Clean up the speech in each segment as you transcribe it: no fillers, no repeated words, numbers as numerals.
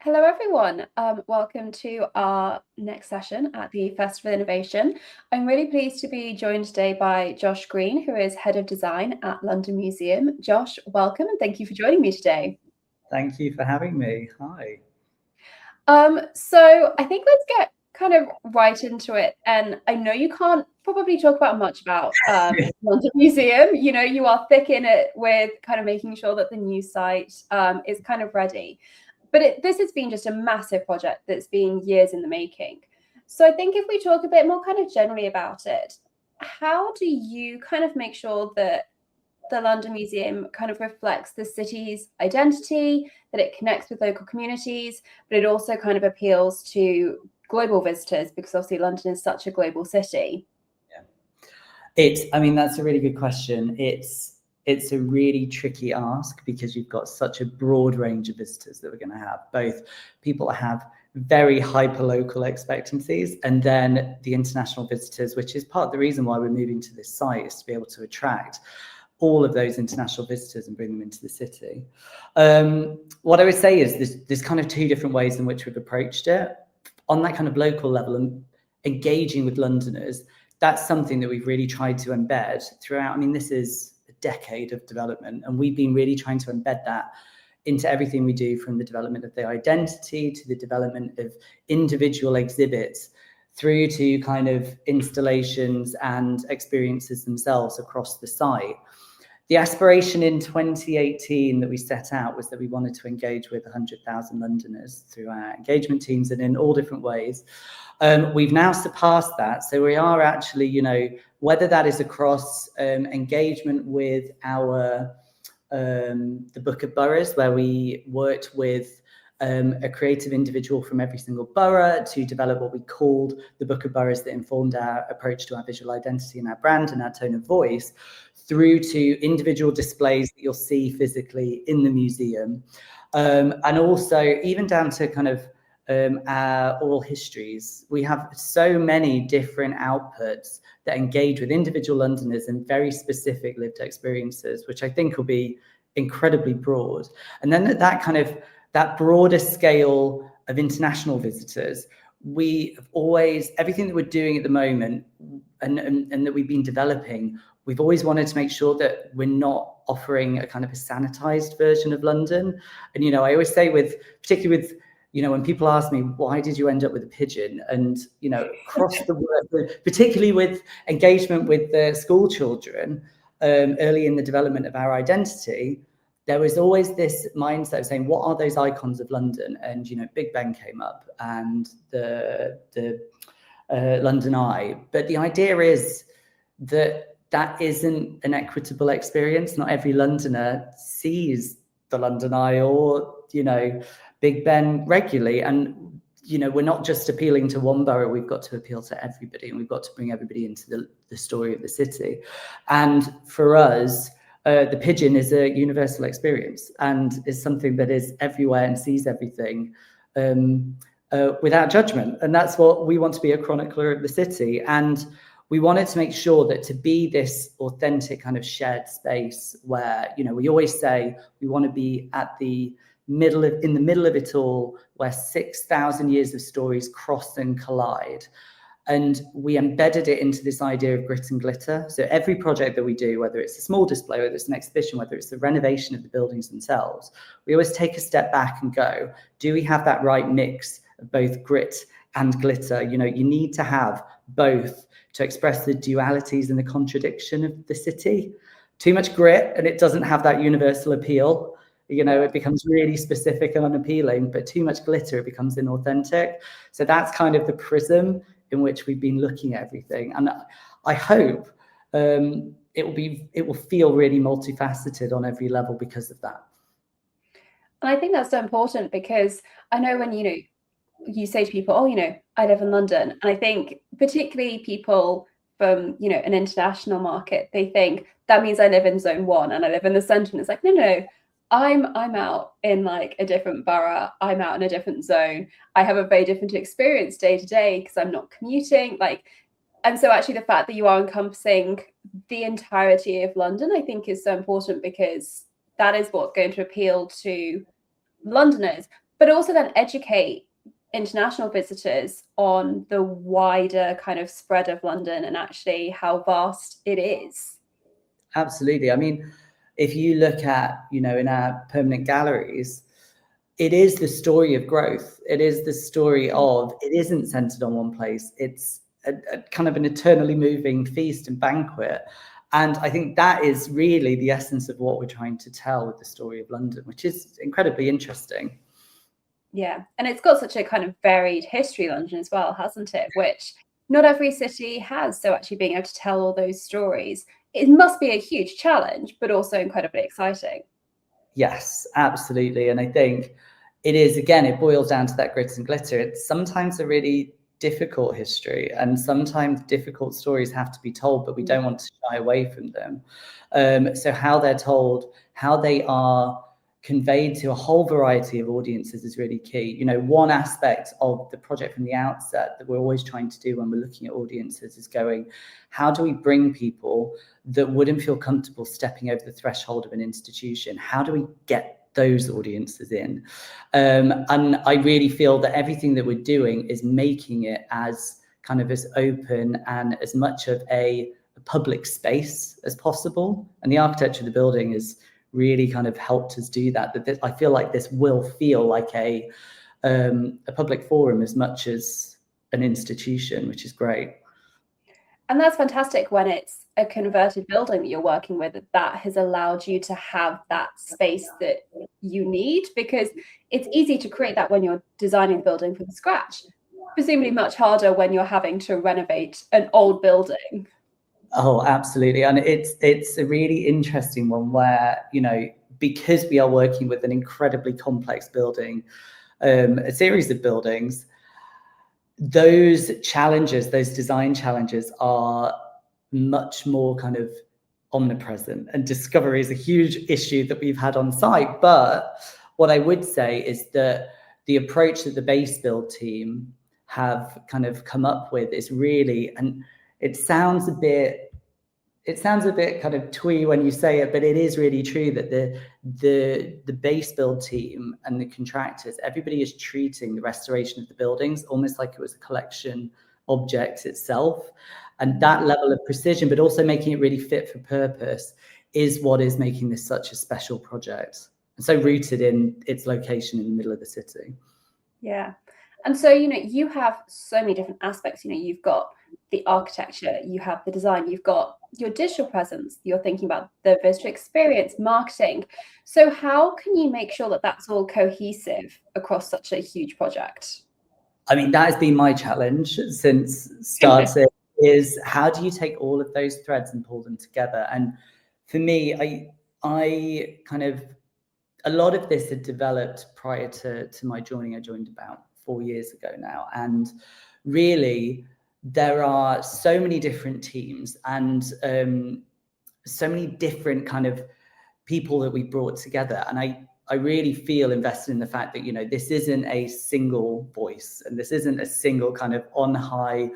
Hello, everyone. Welcome to our next session at the Festival Innovation. I'm really pleased to be joined today by Josh Green, who is Head of Design at London Museum. Josh, welcome and thank you for joining me today. Thank you for having me. Hi. So I think let's get kind of right into it. And I know you can't probably talk about much about London Museum. You know, you are thick in it with kind of making sure that the new site is kind of ready. But this has been just a massive project that's been years in the making. So I think if we talk a bit more kind of generally about it, how do you kind of make sure that the London Museum kind of reflects the city's identity, that it connects with local communities, but it also kind of appeals to global visitors because obviously London is such a global city? That's a really good question. It's a really tricky ask because you've got such a broad range of visitors that we're going to have. Both people that have very hyper local expectancies, and then the international visitors, which is part of the reason why we're moving to this site, is to be able to attract all of those international visitors and bring them into the city. What I would say is there's kind of two different ways in which we've approached it. On that kind of local level and engaging with Londoners, that's something that we've really tried to embed throughout. I mean, this is a decade of development, and we've been really trying to embed that into everything we do, from the development of the identity to the development of individual exhibits through to kind of installations and experiences themselves across the site. The aspiration in 2018 that we set out was that we wanted to engage with 100,000 Londoners through our engagement teams and in all different ways. We've now surpassed that. So we are actually, whether that is across engagement with our the Book of Boroughs, where we worked with a creative individual from every single borough to develop what we called the Book of Boroughs that informed our approach to our visual identity and our brand and our tone of voice, through to individual displays that you'll see physically in the museum. And also even down to kind of our oral histories. We have so many different outputs that engage with individual Londoners and very specific lived experiences, which I think will be incredibly broad. And then that broader scale of international visitors, we have always, everything that we're doing at the moment and that we've been developing, we've always wanted to make sure that we're not offering a kind of a sanitized version of London. And, I always say particularly with, when people ask me, why did you end up with a pigeon? And, across the world, particularly with engagement with the school children, early in the development of our identity, there was always this mindset of saying, what are those icons of London? And, Big Ben came up and the London Eye. But the idea is that isn't an equitable experience. Not every Londoner sees the London Eye or, Big Ben regularly. And, we're not just appealing to one borough, we've got to appeal to everybody, and we've got to bring everybody into the story of the city. And for us, the pigeon is a universal experience and is something that is everywhere and sees everything without judgment. And that's what we want to be, a chronicler of the city. And we wanted to make sure that to be this authentic kind of shared space where, we always say we want to be in the middle of it all, where 6,000 years of stories cross and collide. And we embedded it into this idea of grit and glitter. So every project that we do, whether it's a small display, whether it's an exhibition, whether it's the renovation of the buildings themselves, we always take a step back and go, do we have that right mix of both grit and glitter? You need to have both to express the dualities and the contradiction of the city. Too much grit and it doesn't have that universal appeal. It becomes really specific and unappealing, but too much glitter, it becomes inauthentic. So that's kind of the prism in which we've been looking at everything. And I hope it will feel really multifaceted on every level because of that. And I think that's so important because I know when, you say to people, oh, I live in London. And I think particularly people from, an international market, they think that means I live in zone 1 and I live in the centre. And it's like, no, I'm out in like a different borough. I'm out in a different zone. I have a very different experience day to day because I'm not commuting. And so actually the fact that you are encompassing the entirety of London, I think is so important because that is what's going to appeal to Londoners, but also then educate international visitors on the wider kind of spread of London and actually how vast it is. Absolutely. I mean, if you look at, in our permanent galleries, it is the story of growth. It is the story of, it isn't centered on one place. It's a kind of an eternally moving feast and banquet. And I think that is really the essence of what we're trying to tell with the story of London, which is incredibly interesting. Yeah, and it's got such a kind of varied history, London, as well, hasn't it? Which not every city has. So actually being able to tell all those stories, it must be a huge challenge, but also incredibly exciting. Yes, absolutely. And I think it is, again, it boils down to that grit and glitter. It's sometimes a really difficult history, and sometimes difficult stories have to be told, but we don't want to shy away from them. So how they're told, how they are conveyed to a whole variety of audiences is really key. One aspect of the project from the outset that we're always trying to do when we're looking at audiences is going, how do we bring people that wouldn't feel comfortable stepping over the threshold of an institution? How do we get those audiences in? And I really feel that everything that we're doing is making it as kind of as open and as much of a public space as possible. And the architecture of the building is really kind of helped us do that. I feel like this will feel like a public forum as much as an institution, which is great. And that's fantastic when it's a converted building that you're working with, that has allowed you to have that space that you need, because it's easy to create that when you're designing a building from scratch. Presumably much harder when you're having to renovate an old building. Oh, absolutely. And it's a really interesting one where, because we are working with an incredibly complex building, a series of buildings, those challenges, those design challenges are much more kind of omnipresent, and discovery is a huge issue that we've had on site. But what I would say is that the approach that the base build team have kind of come up with is really, and it sounds a bit kind of twee when you say it, but it is really true that the base build team and the contractors, everybody is treating the restoration of the buildings almost like it was a collection object itself. And that level of precision, but also making it really fit for purpose, is what is making this such a special project, and so rooted in its location in the middle of the city. Yeah. And so, you have so many different aspects. You've got the architecture, you have the design, you've got your digital presence, you're thinking about the visitor experience, marketing. So how can you make sure that that's all cohesive across such a huge project? I mean, that has been my challenge since starting, is how do you take all of those threads and pull them together? And for me, I kind of, a lot of this had developed prior to my joining. I joined about 4 years ago now. And really, there are so many different teams and so many different kind of people that we brought together. And I really feel invested in the fact that, this isn't a single voice, and this isn't a single kind of on high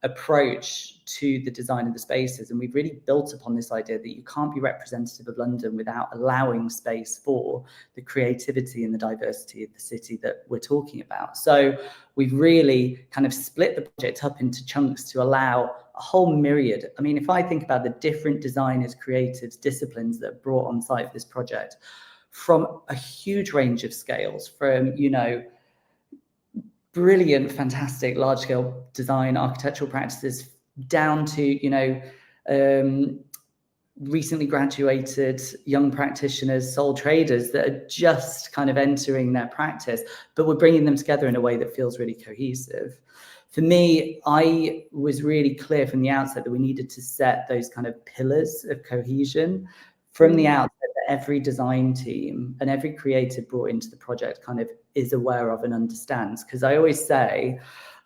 approach to the design of the spaces. And we've really built upon this idea that you can't be representative of London without allowing space for the creativity and the diversity of the city that we're talking about. So we've really kind of split the project up into chunks to allow a whole myriad. I mean, if I think about the different designers, creatives, disciplines that are brought on site for this project, from a huge range of scales, from, brilliant, fantastic, large-scale design, architectural practices, down to, recently graduated young practitioners, sole traders that are just kind of entering their practice, but we're bringing them together in a way that feels really cohesive. For me, I was really clear from the outset that we needed to set those kind of pillars of cohesion from the outset, that every design team and every creative brought into the project kind of is aware of and understands. Because I always say,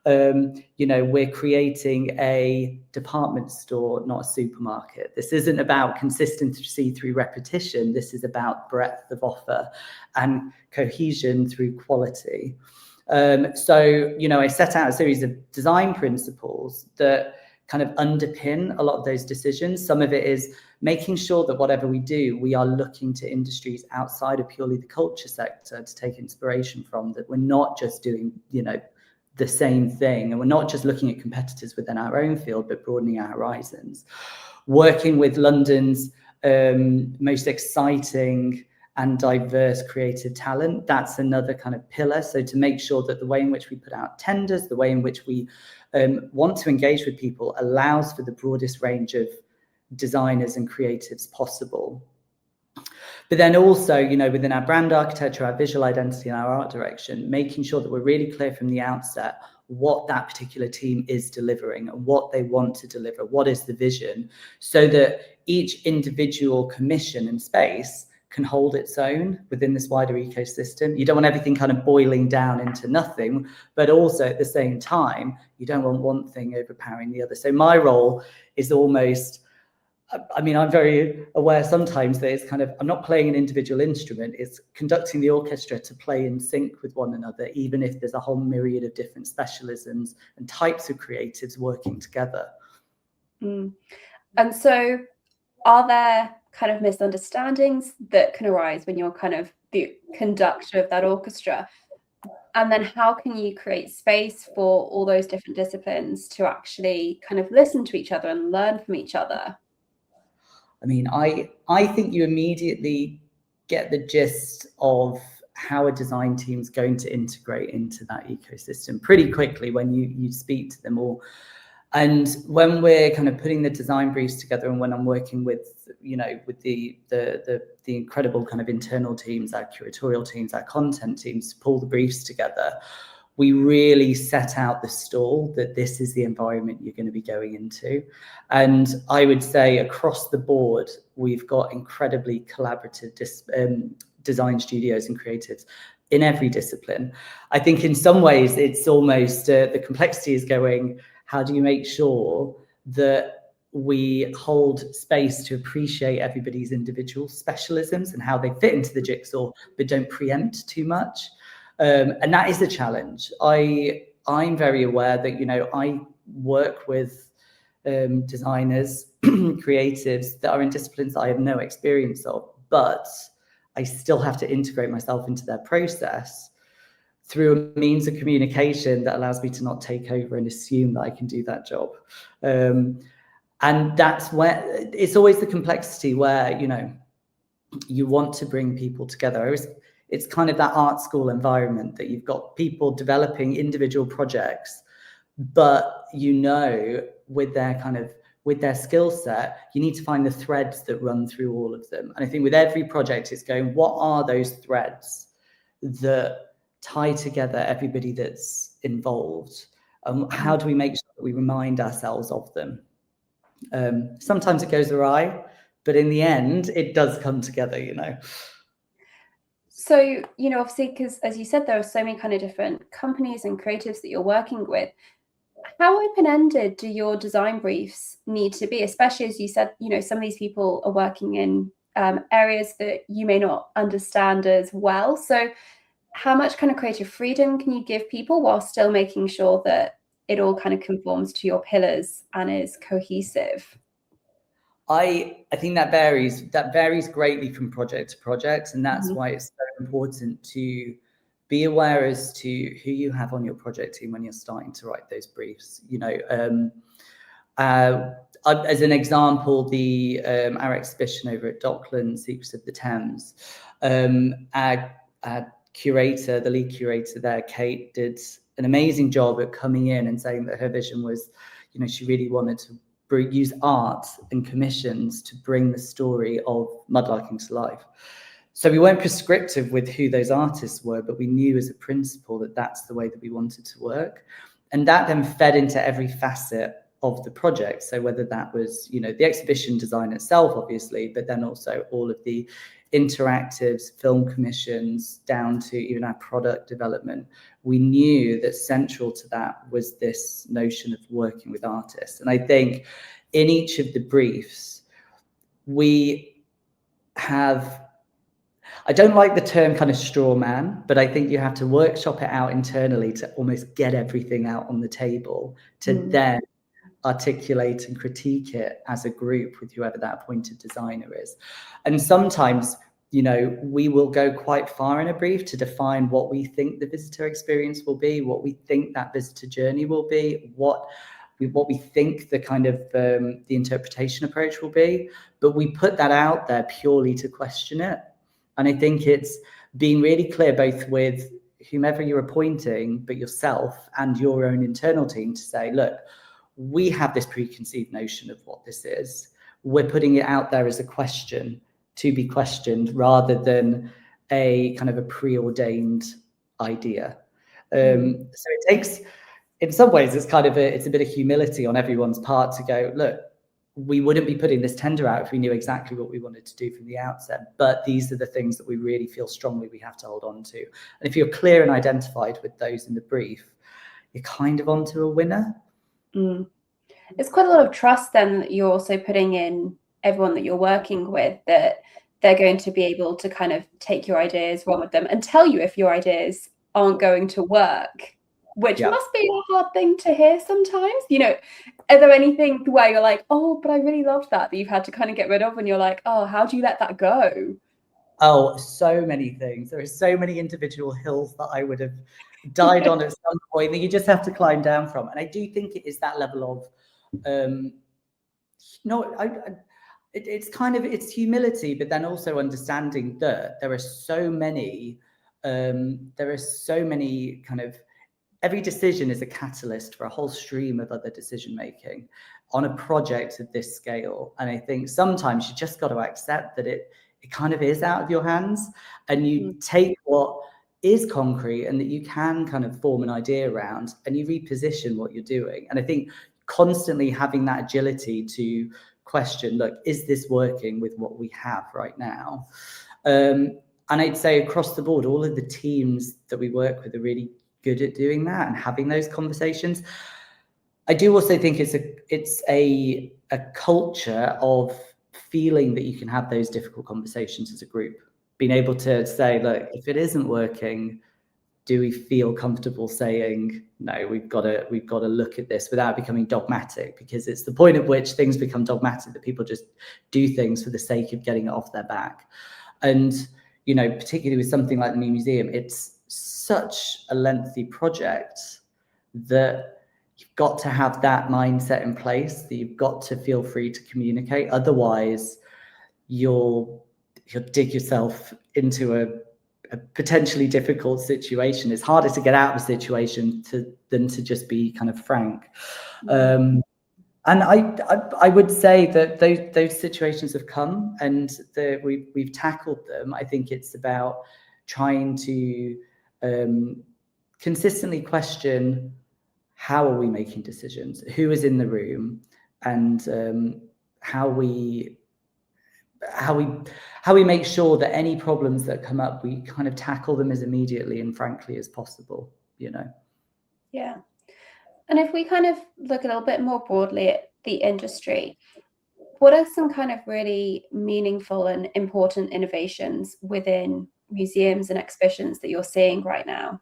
we're creating a department store, not a supermarket. This isn't about consistency through repetition. This is about breadth of offer and cohesion through quality. So, I set out a series of design principles that kind of underpin a lot of those decisions. Some of it is making sure that whatever we do, we are looking to industries outside of purely the culture sector to take inspiration from, that we're not just doing, the same thing, and we're not just looking at competitors within our own field, but broadening our horizons. Working with London's most exciting and diverse creative talent, that's another kind of pillar. So to make sure that the way in which we put out tenders, the way in which we want to engage with people allows for the broadest range of designers and creatives possible. But then also, within our brand architecture, our visual identity and our art direction, making sure that we're really clear from the outset what that particular team is delivering and what they want to deliver, what is the vision, so that each individual commission and space can hold its own within this wider ecosystem. You don't want everything kind of boiling down into nothing, but also at the same time, you don't want one thing overpowering the other. So my role is almost, I'm very aware sometimes that it's kind of, I'm not playing an individual instrument, it's conducting the orchestra to play in sync with one another, even if there's a whole myriad of different specialisms and types of creatives working together. And so are there kind of misunderstandings that can arise when you're kind of the conductor of that orchestra? And then how can you create space for all those different disciplines to actually kind of listen to each other and learn from each other? I think you immediately get the gist of how a design team is going to integrate into that ecosystem pretty quickly when you speak to them all. And when we're kind of putting the design briefs together, and when I'm working with, with the incredible kind of internal teams, our curatorial teams, our content teams to pull the briefs together, we really set out the stall that this is the environment you're going to be going into. And I would say across the board, we've got incredibly collaborative design studios and creatives in every discipline. I think in some ways it's almost the complexity is going, how do you make sure that we hold space to appreciate everybody's individual specialisms and how they fit into the jigsaw, but don't preempt too much? And that is a challenge. I'm very aware that, I work with designers, creatives that are in disciplines that I have no experience of, but I still have to integrate myself into their process through a means of communication that allows me to not take over and assume that I can do that job. And that's where it's always the complexity where, you want to bring people together. It's kind of that art school environment that you've got people developing individual projects, but with their skill set, you need to find the threads that run through all of them. And I think with every project, it's going, what are those threads that tie together everybody that's involved? How do we make sure that we remind ourselves of them? Sometimes it goes awry, but in the end, it does come together, So, obviously, because as you said, there are so many kind of different companies and creatives that you're working with. How open-ended do your design briefs need to be? Especially as you said, some of these people are working in areas that you may not understand as well. So how much kind of creative freedom can you give people while still making sure that it all kind of conforms to your pillars and is cohesive? I think that varies greatly from project to project, and that's why it's so important to be aware as to who you have on your project team when you're starting to write those briefs. As an example, our exhibition over at Dockland, Secrets of the Thames, our curator, the lead curator there, Kate, did an amazing job at coming in and saying that her vision was, she really wanted to use art and commissions to bring the story of mudlarking to life. So we weren't prescriptive with who those artists were, but we knew as a principle that that's the way that we wanted to work. And that then fed into every facet of the project. So whether that was, the exhibition design itself, obviously, but then also all of the interactives, film commissions, down to even our product development, we knew that central to that was this notion of working with artists. And I think in each of the briefs, we have, I don't like the term kind of straw man, but I think you have to workshop it out internally to almost get everything out on the table to then articulate and critique it as a group with whoever that appointed designer is. And sometimes, you know, we will go quite far in a brief to define what we think the visitor experience will be, what we think that visitor journey will be, what we think the kind of the interpretation approach will be, but we put that out there purely to question it. And I think it's being really clear both with whomever you're appointing, but yourself and your own internal team to say, look, we have this preconceived notion of what this is. We're putting it out there as a question to be questioned rather than a kind of a preordained idea. So it takes, in some ways, it's kind of it's a bit of humility on everyone's part to go, look, we wouldn't be putting this tender out if we knew exactly what we wanted to do from the outset. But these are the things that we really feel strongly we have to hold on to. And if you're clear and identified with those in the brief, you're kind of onto a winner. It's quite a lot of trust then that you're also putting in everyone that you're working with, that they're going to be able to kind of take your ideas, run with them, and tell you if your ideas aren't going to work, which must be a hard thing to hear sometimes. You know, are there anything where you're like, oh, but I really loved that you've had to kind of get rid of, and you're like, oh, how do you let that go? Oh, so many things. There are so many individual hills that I would have died on at some point that you just have to climb down from. And I do think it is that level of, it's kind of, it's humility, but then also understanding that there are so many kind of, every decision is a catalyst for a whole stream of other decision making on a project of this scale. And I think sometimes you just got to accept that it kind of is out of your hands, and you take what is concrete and that you can kind of form an idea around, and you reposition what you're doing. And I think constantly having that agility to question, look, is this working with what we have right now? And I'd say across the board, all of the teams that we work with are really good at doing that and having those conversations. I do also think it's a culture of feeling that you can have those difficult conversations as a group, being able to say, look, if it isn't working, do we feel comfortable saying, no, we've got to look at this without becoming dogmatic, because it's the point at which things become dogmatic that people just do things for the sake of getting it off their back. And, you know, particularly with something like the new museum, it's such a lengthy project that you've got to have that mindset in place, that you've got to feel free to communicate. Otherwise, you'll dig yourself into a potentially difficult situation. It's harder to get out of a situation than to just be kind of frank. And I would say that those situations have come, and we've tackled them. I think it's about trying to consistently question, how are we making decisions, who is in the room, and how we make sure that any problems that come up, we kind of tackle them as immediately and frankly as possible, you know? Yeah. And if we kind of look a little bit more broadly at the industry, what are some kind of really meaningful and important innovations within museums and exhibitions that you're seeing right now?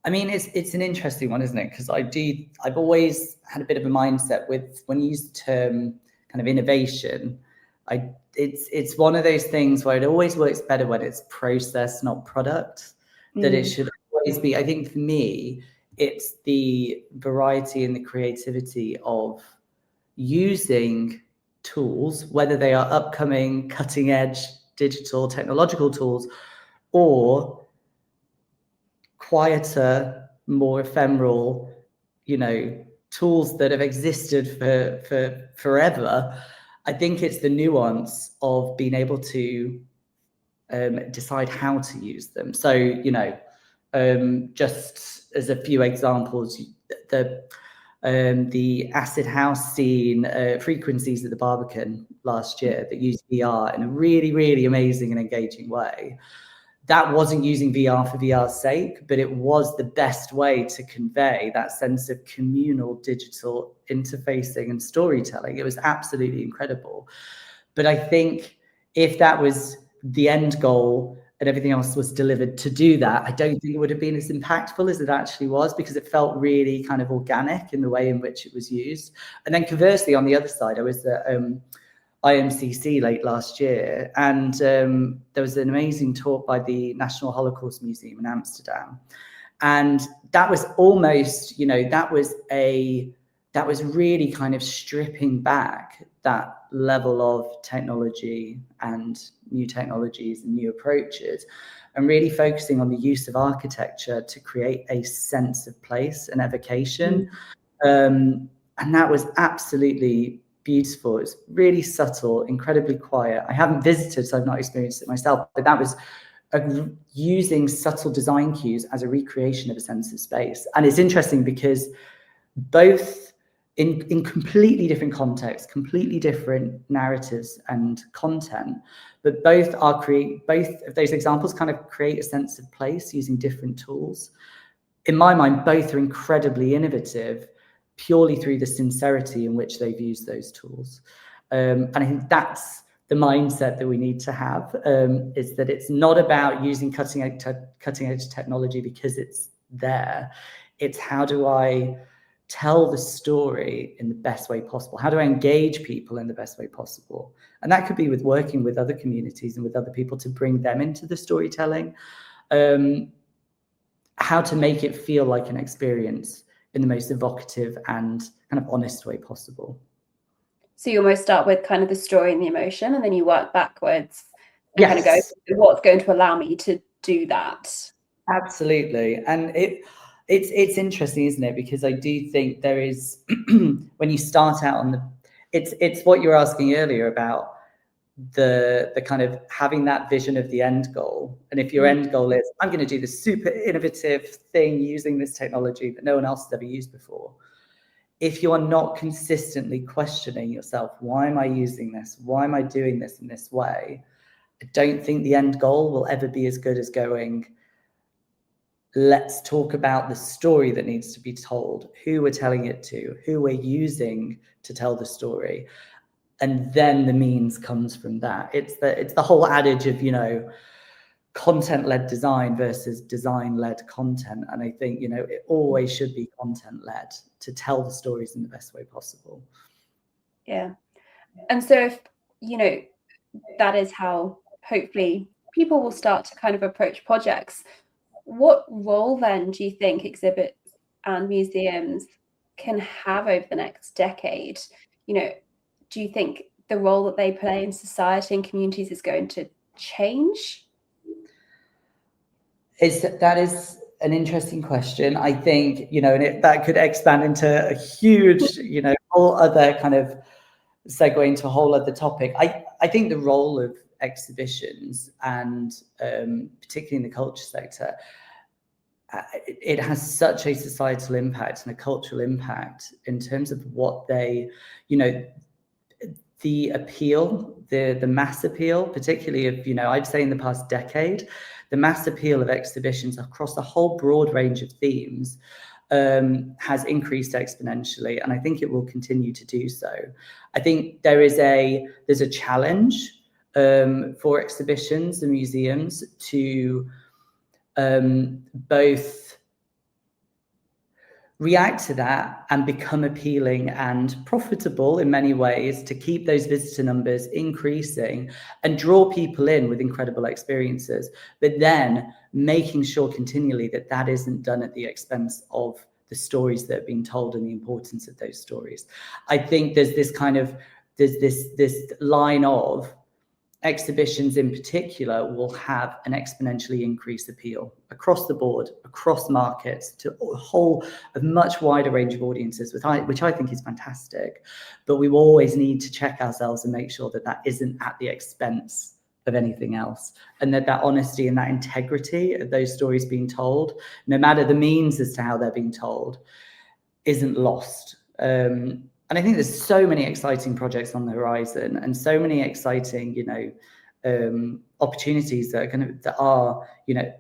I mean, it's an interesting one, isn't it? Because I've always had a bit of a mindset with, when you use the term kind of innovation, it's one of those things where it always works better when it's process, not product. That it should always be, I think for me, it's the variety and the creativity of using tools, whether they are upcoming, cutting edge, digital, technological tools, or quieter, more ephemeral, you know, tools that have existed for forever. I think it's the nuance of being able to decide how to use them. So, you know, just as a few examples, the acid house scene, frequencies at the Barbican last year that used VR in a really, really amazing and engaging way. That wasn't using VR for VR's sake, but it was the best way to convey that sense of communal digital interfacing and storytelling. It was absolutely incredible. But I think if that was the end goal and everything else was delivered to do that, I don't think it would have been as impactful as it actually was, because it felt really kind of organic in the way in which it was used. And then conversely, on the other side, I was at IMCC late last year, and there was an amazing talk by the National Holocaust Museum in Amsterdam. And that was almost, you know, that was really kind of stripping back that level of technology and new technologies and new approaches, and really focusing on the use of architecture to create a sense of place and evocation. And that was absolutely beautiful. It's really subtle, incredibly quiet. I haven't visited, so I've not experienced it myself, but that was using subtle design cues as a recreation of a sense of space. And it's interesting because both in completely different contexts, completely different narratives and content, but both of those examples kind of create a sense of place using different tools. In my mind, both are incredibly innovative purely through the sincerity in which they've used those tools. And I think that's the mindset that we need to have, is that it's not about using cutting edge technology because it's there. It's how do I tell the story in the best way possible? How do I engage people in the best way possible? And that could be with working with other communities and with other people to bring them into the storytelling. How to make it feel like an experience in the most evocative and kind of honest way possible. So you almost start with kind of the story and the emotion, and then you work backwards and kind of go, what's going to allow me to do that? Absolutely. And it's interesting, isn't it? Because I do think there is, when you start out on it's what you were asking earlier about the kind of having that vision of the end goal. And if your end goal is, I'm going to do this super innovative thing using this technology that no one else has ever used before, if you are not consistently questioning yourself, why am I using this? Why am I doing this in this way? I don't think the end goal will ever be as good as going, let's talk about the story that needs to be told, who we're telling it to, who we're using to tell the story. And then the means comes from that. It's the whole adage of, you know, content-led design versus design-led content. And I think, you know, it always should be content-led to tell the stories in the best way possible. Yeah. And so if, you know, that is how hopefully people will start to kind of approach projects, what role then do you think exhibits and museums can have over the next decade? You know, do you think the role that they play in society and communities is going to change? That is an interesting question. I think, you know, and that could expand into a huge, you know, whole other kind of segue into a whole other topic. I think the role of exhibitions, and particularly in the culture sector, it has such a societal impact and a cultural impact in terms of what they, you know, the appeal, the mass appeal, particularly of, you know, I'd say in the past decade, the mass appeal of exhibitions across a whole broad range of themes has increased exponentially, and I think it will continue to do so. I think there's a challenge for exhibitions and museums to both react to that and become appealing and profitable in many ways to keep those visitor numbers increasing and draw people in with incredible experiences, but then making sure continually that that isn't done at the expense of the stories that are being told and the importance of those stories. I think there's this line of exhibitions in particular will have an exponentially increased appeal across the board, across markets, to a much wider range of audiences, which I think is fantastic. But we will always need to check ourselves and make sure that that isn't at the expense of anything else, and that honesty and that integrity of those stories being told, no matter the means as to how they're being told, isn't lost. And I think there's so many exciting projects on the horizon, and so many exciting, you know, opportunities that are, you know,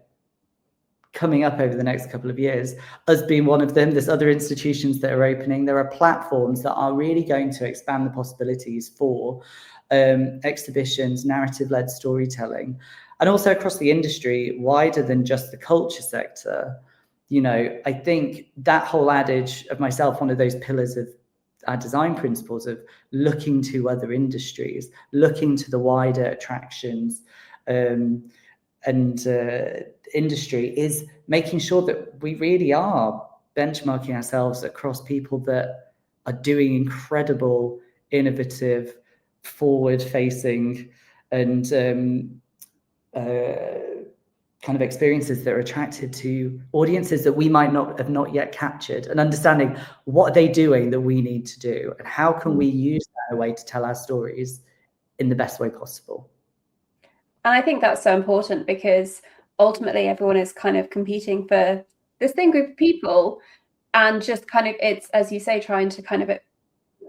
coming up over the next couple of years. Us being one of them, there's other institutions that are opening. There are platforms that are really going to expand the possibilities for exhibitions, narrative-led storytelling. and also across the industry, wider than just the culture sector. You know, I think that whole adage of myself, one of those pillars of our design principles of looking to other industries, looking to the wider attractions and industry, is making sure that we really are benchmarking ourselves across people that are doing incredible, innovative, forward-facing and kind of experiences that are attracted to audiences that we might not have yet captured, and understanding what are they doing that we need to do, and how can we use that in a way to tell our stories in the best way possible. And I think that's so important, because ultimately everyone is kind of competing for the same group of people, and just kind of, it's, as you say, trying to kind of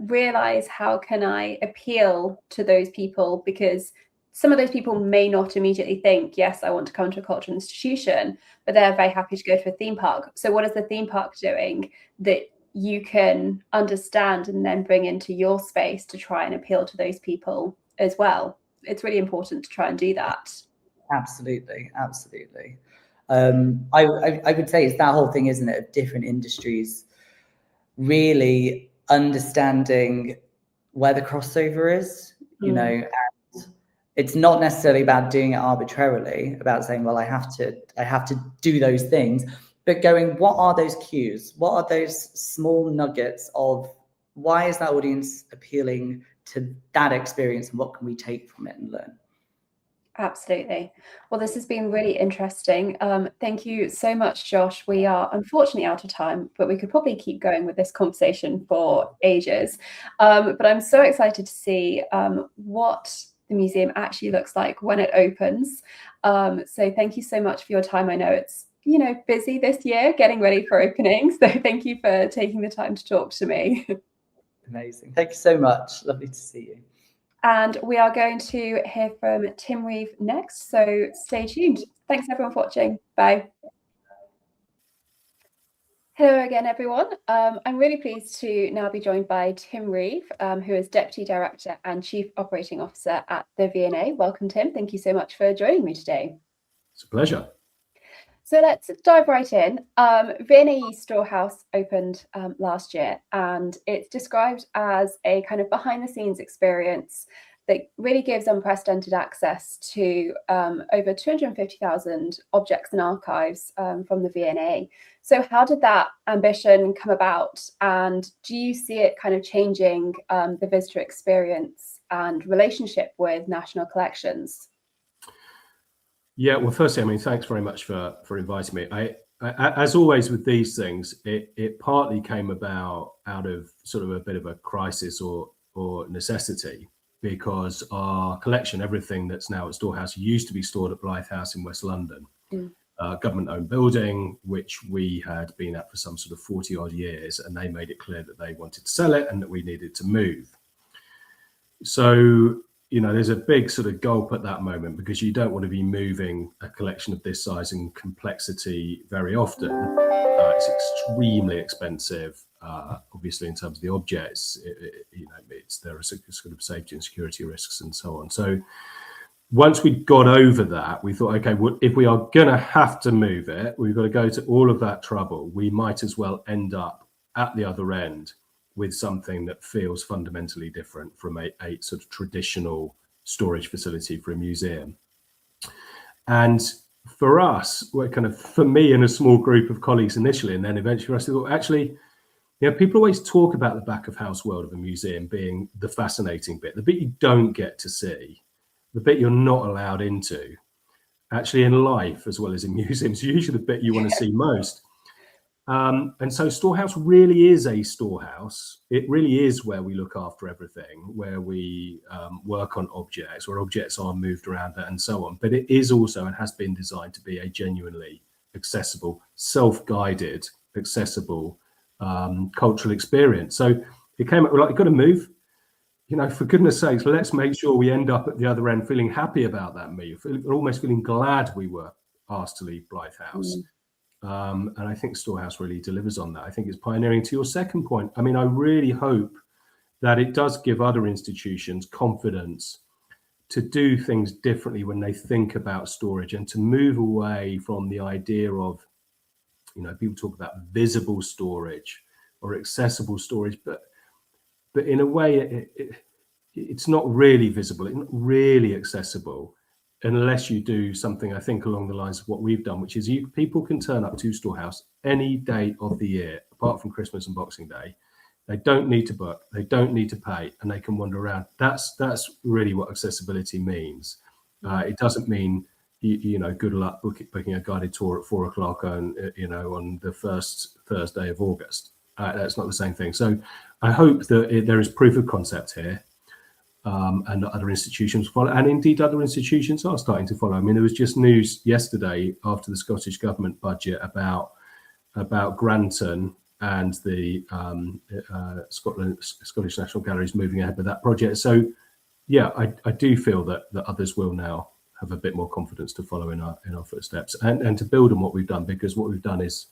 realize how can I appeal to those people, because some of those people may not immediately think, yes, I want to come to a cultural institution, but they're very happy to go to a theme park. So what is the theme park doing that you can understand and then bring into your space to try and appeal to those people as well? It's really important to try and do that. Absolutely, absolutely. I would say it's that whole thing, isn't it, of different industries really understanding where the crossover is, you know, and it's not necessarily about doing it arbitrarily, about saying, well, I have to do those things, but going, what are those cues? What are those small nuggets of why is that audience appealing to that experience, and what can we take from it and learn? Absolutely. Well, this has been really interesting. Thank you so much, Josh. We are unfortunately out of time, but we could probably keep going with this conversation for ages. But I'm so excited to see what the museum actually looks like when it opens. So thank you so much for your time. I know it's, you know, busy this year getting ready for opening. So thank you for taking the time to talk to me. Amazing. Thank you so much. Lovely to see you. And we are going to hear from Tim Reeve next, so stay tuned. Thanks everyone for watching. Bye. Hello again, everyone. I'm really pleased to now be joined by Tim Reeve, who is Deputy Director and Chief Operating Officer at the V&A. Welcome, Tim. Thank you so much for joining me today. It's a pleasure. So let's dive right in. V&A East Storehouse opened last year, and it's described as a kind of behind-the-scenes experience that really gives unprecedented access to over 250,000 objects and archives from the V&A. So how did that ambition come about, and do you see it kind of changing the visitor experience and relationship with national collections? Yeah, well, firstly, I mean, thanks very much for inviting me. I as always with these things, it partly came about out of sort of a bit of a crisis or necessity, because our collection, everything that's now at Storehouse, used to be stored at Blythe House in West London, government-owned building, which we had been at for some sort of 40 odd years, and they made it clear that they wanted to sell it and that we needed to move. So, you know, there's a big sort of gulp at that moment, because you don't want to be moving a collection of this size and complexity very often. It's extremely expensive, obviously, in terms of the objects. You know, there are sort of safety and security risks and so on. So once we got over that, we thought, okay, well, if we are going to have to move it, we've got to go to all of that trouble. We might as well end up at the other end with something that feels fundamentally different from a sort of traditional storage facility for a museum. And for us, we're kind of, for me and a small group of colleagues initially, and then eventually for us, we thought, actually, you know, people always talk about the back of house world of a museum being the fascinating bit, the bit you don't get to see, the bit you're not allowed into. Actually, in life as well as in museums, usually the bit you want to see most. And so Storehouse really is a storehouse. It really is where we look after everything, where we work on objects, where objects are moved around and so on. But it is also, and has been designed to be, a genuinely accessible, self-guided, accessible cultural experience. So it came up, we're like, you've got to move. You know, for goodness sakes, let's make sure we end up at the other end feeling happy about that move, almost feeling glad we were asked to leave Blythe House. And I think Storehouse really delivers on that. I think it's pioneering. To your second point, I mean, I really hope that it does give other institutions confidence do things differently when they think about storage, and to move away from the idea of, people talk about visible storage or accessible storage, but in a way it's not really visible, it's not really accessible, unless you do something, I think, along the lines of what we've done, which is people can turn up to Storehouse any day of the year, apart from Christmas and Boxing Day. They don't need to book, they don't need to pay, and they can wander around. That's really what accessibility means. It doesn't mean, good luck booking a guided tour at 4 o'clock on the first Thursday of August. That's not the same thing. So I hope that there is proof of concept here. And other institutions follow, and indeed other institutions are starting to follow. I mean, there was just news yesterday after the Scottish Government budget about Granton and the Scottish National Galleries moving ahead with that project. So, yeah, I do feel that others will now have a bit more confidence to follow in our footsteps and to build on what we've done, because what we've done is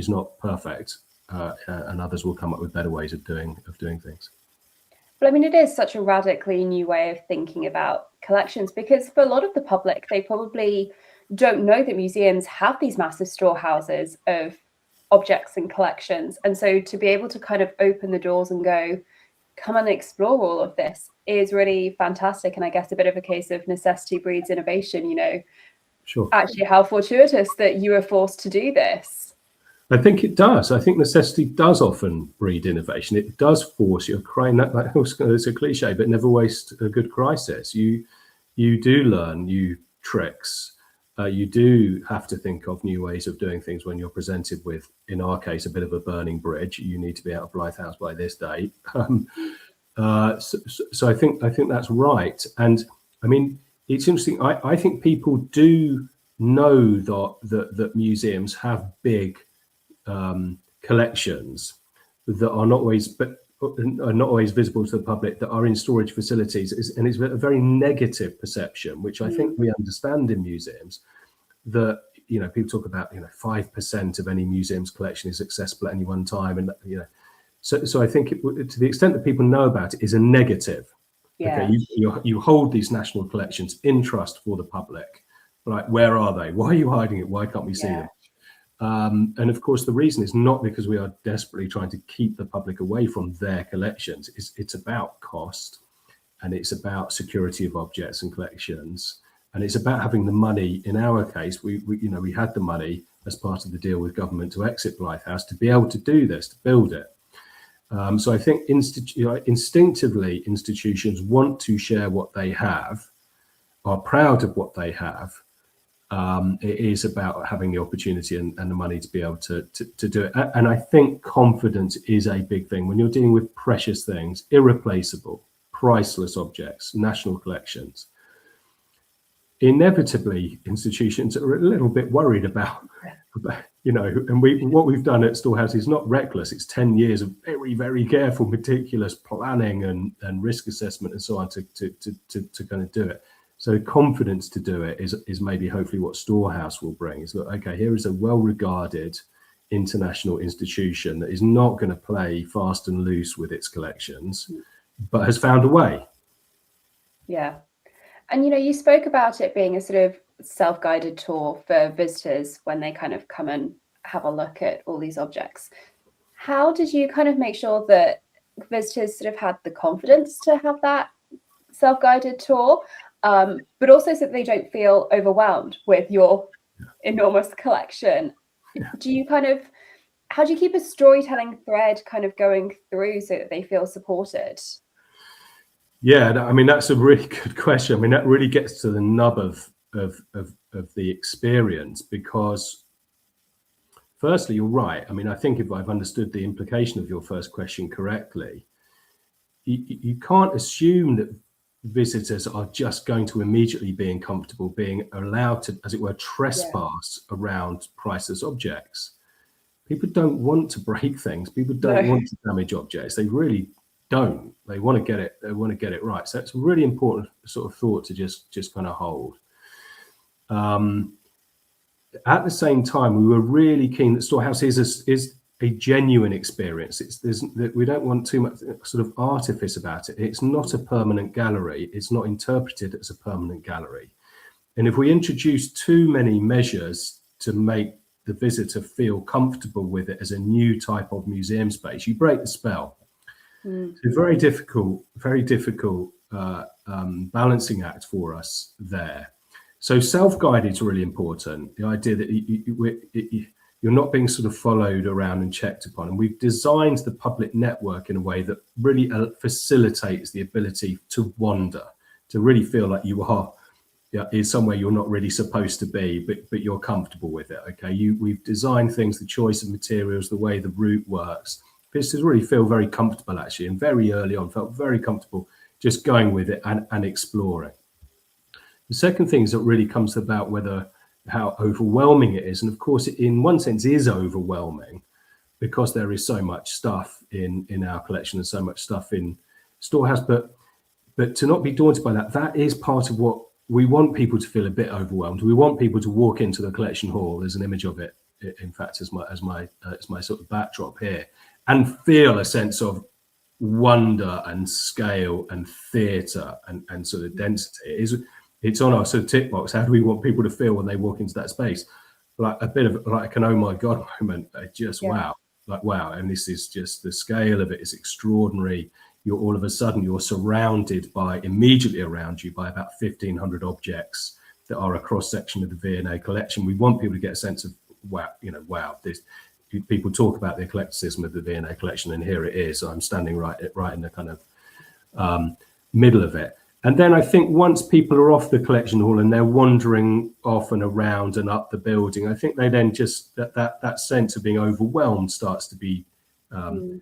not perfect, and others will come up with better ways of doing things. But I mean, it is such a radically new way of thinking about collections, because for a lot of the public, they probably don't know that museums have these massive storehouses of objects and collections. And so to be able to kind of open the doors and go, come and explore all of this is really fantastic. And I guess a bit of a case of necessity breeds innovation, Sure. Actually, how fortuitous that you were forced to do this. I think it does. I think necessity does often breed innovation. It does force you. It's a cliche, but never waste a good crisis. You do learn new tricks. You do have to think of new ways of doing things when you're presented with, in our case, a bit of a burning bridge. You need to be out of Blythe House by this date. So I think that's right. And I mean, it's interesting. I think people do know that museums have big collections that are not always visible to the public, that are in storage facilities, and it's a very negative perception, which I think we understand in museums, that people talk about 5% of any museum's collection is accessible at any one time, and so I think to the extent that people know about it is a negative. Yeah. Okay, you hold these national collections in trust for the public, right? Where are they? Why are you hiding it? Why can't we see them? And of course, the reason is not because we are desperately trying to keep the public away from their collections. It's about cost, and it's about security of objects and collections, and it's about having the money. In our case, we had the money as part of the deal with government to exit Blythe House to be able to do this, to build it. So I think instinctively institutions want to share what they have, are proud of what they have. It is about having the opportunity and the money to be able to do it. And I think confidence is a big thing when you're dealing with precious things, irreplaceable, priceless objects, national collections. Inevitably, institutions are a little bit worried about and what we've done at Storehouse is not reckless. It's 10 years of very, very careful, meticulous planning and risk assessment and so on to kind of do it. So confidence to do it is maybe hopefully what Storehouse will bring. Is that, okay, here is a well-regarded international institution that is not going to play fast and loose with its collections, but has found a way. Yeah. And, you spoke about it being a sort of self-guided tour for visitors when they kind of come and have a look at all these objects. How did you kind of make sure that visitors sort of had the confidence to have that self-guided tour? But also so that they don't feel overwhelmed with your enormous collection. Yeah. How do you keep a storytelling thread kind of going through so that they feel supported? Yeah, I mean, that's a really good question. I mean, that really gets to the nub of the experience, because firstly, you're right. I mean, I think if I've understood the implication of your first question correctly, you can't assume that visitors are just going to immediately being comfortable being allowed to, as it were, trespass around priceless objects. People don't want to break things. People don't want to damage objects. They really don't. They want to get it. They want to get it right. So it's a really important sort of thought to just kind of hold. At the same time, we were really keen that Storehouse is a genuine experience. We don't want too much sort of artifice about it. It's not a permanent gallery. It's not interpreted as a permanent gallery. And if we introduce too many measures to make the visitor feel comfortable with it as a new type of museum space, you break the spell. It's a very difficult balancing act for us there. So self-guided is really important. The idea that you're not being sort of followed around and checked upon. And we've designed the public network in a way that really facilitates the ability to wander, to really feel like you are is somewhere you're not really supposed to be, but you're comfortable with it. Okay, we've designed things, the choice of materials, the way the route works. Visitors really feel very comfortable actually, and very early on felt very comfortable just going with it and exploring. The second thing is that really comes about how overwhelming it is, and of course it in one sense is overwhelming because there is so much stuff in our collection and so much stuff in Storehouse, but to not be daunted by that is part of what we want people to feel a bit overwhelmed. We want people to walk into the collection hall. There's an image of it, in fact, as my sort of backdrop here, and feel a sense of wonder and scale and theatre and sort of density. It's on our sort of tick box. How do we want people to feel when they walk into that space? Like a bit of like an oh my god moment. Just wow, like wow. And this is just the scale of it is extraordinary. You're all of a sudden you're surrounded by immediately around you by about 1,500 objects that are a cross section of the V&A collection. We want people to get a sense of wow, wow. This people talk about the eclecticism of the V&A collection, and here it is. So I'm standing right in the kind of middle of it. And then I think once people are off the collection hall and they're wandering off and around and up the building, I think they then just that sense of being overwhelmed starts to be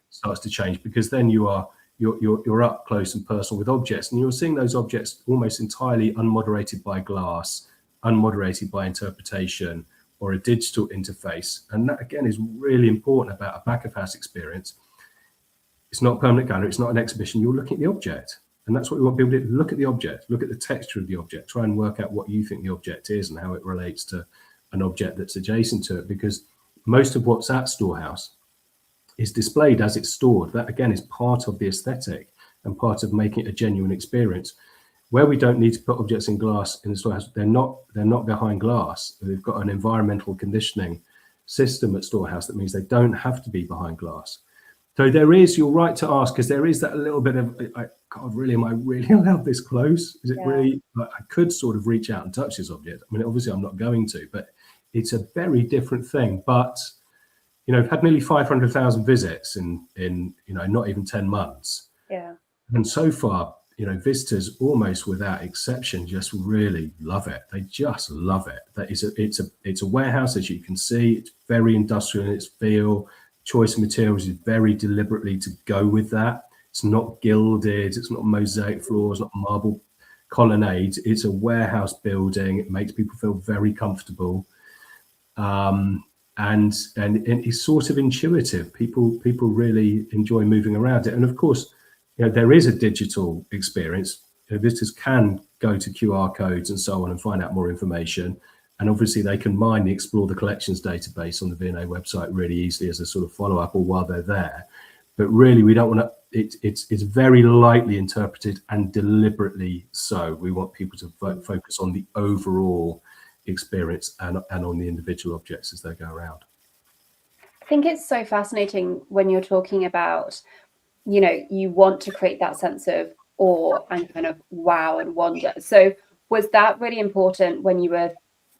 starts to change, because then you're up close and personal with objects, and you're seeing those objects almost entirely unmoderated by glass, unmoderated by interpretation or a digital interface. And that again is really important about a back of house experience. It's not a permanent gallery, it's not an exhibition. You're looking at the object. And that's what we want people to do. Look at the object, look at the texture of the object, try and work out what you think the object is and how it relates to an object that's adjacent to it, because most of what's at Storehouse is displayed as it's stored. That again is part of the aesthetic and part of making it a genuine experience. Where we don't need to put objects in glass in the Storehouse, they're not behind glass. We've got an environmental conditioning system at Storehouse that means they don't have to be behind glass. So there is, you're right to ask, because there is that little bit of, God, really, am I really allowed this close? Is it really, I could sort of reach out and touch this object. I mean, obviously I'm not going to, but it's a very different thing. But, I've had nearly 500,000 visits in not even 10 months. Yeah. And so far, visitors almost without exception just really love it. They just love it. It's a warehouse, as you can see. It's very industrial in its feel. Choice of materials is very deliberately to go with that. It's not gilded, it's not mosaic floors, not marble colonnades. It's a warehouse building. It makes people feel very comfortable, and it's sort of intuitive. People really enjoy moving around it. And of course, there is a digital experience. Visitors can go to QR codes and so on and find out more information. And obviously they can mine the Explore the Collections database on the V&A website really easily as a sort of follow-up or while they're there. But really we don't want to, it's very lightly interpreted and deliberately so. We want people to focus on the overall experience and on the individual objects as they go around. I think it's so fascinating when you're talking about, you want to create that sense of awe and kind of wow and wonder. So was that really important when you were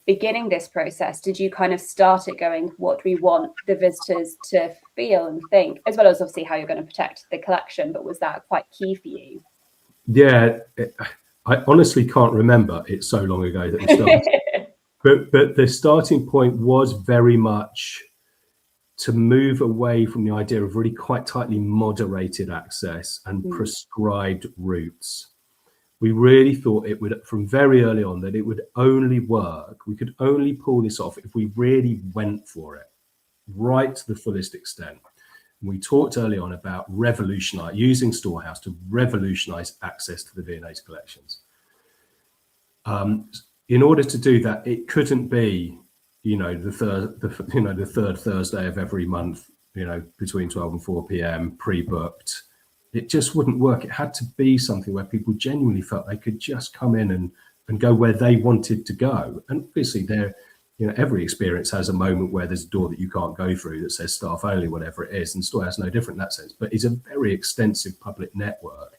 beginning this process? Did you kind of start it going, what do we want the visitors to feel and think, as well as obviously how you're going to protect the collection, but was that quite key for you? Yeah, I honestly can't remember. It's so long ago that we started. but the starting point was very much to move away from the idea of really quite tightly moderated access and prescribed routes. We really thought it would, from very early on, that it would only work. We could only pull this off if we really went for it, right to the fullest extent. And we talked early on about using Storehouse to revolutionize access to the V&A's collections. In order to do that, it couldn't be, the third Thursday of every month between 12 and 4 p.m. pre-booked. It just wouldn't work. It had to be something where people genuinely felt they could just come in and go where they wanted to go. And obviously every experience has a moment where there's a door that you can't go through that says staff only, whatever it is, and Storehouse no different in that sense, but it's a very extensive public network.